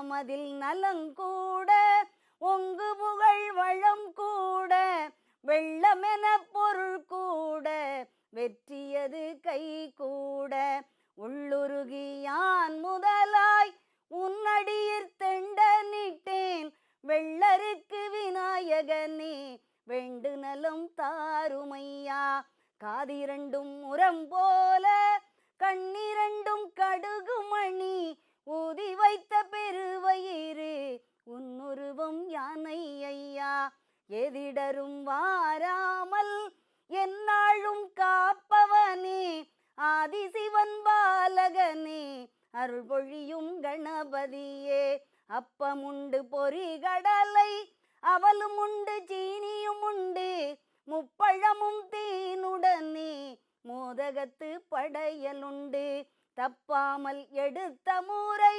மதில் நலங்கூட ஒங்கு புகழ் வளம் கூட வெள்ளமென பொருள் கூட வெற்றியது கை கூட உள்ளுருகி யான் முதலாய் உன்னடியிற் தெண்டனிட்டேன் வெள்ளருக்கு விநாயகனே வேண்டு நலம் தாருமையா. காதிரண்டும் முரம் போல கண்ணிரண்டும் கடுகுமணி ஊதி வைத்த பெருவயிறு உன்னுருவம் யானை ஐயா. எதிடரும் வாராமல் எந்நாளும் காப்பவனே ஆதிசிவன் பாலகனே அருள் பொழியும் கணபதியே. அப்பமுண்டு பொறிகடலை அவலும் உண்டு சீனியும் உண்டு முப்பழமும் தேனுடனே மோதகத்து படையலுண்டு. தப்பாமல் எடுத்த முறை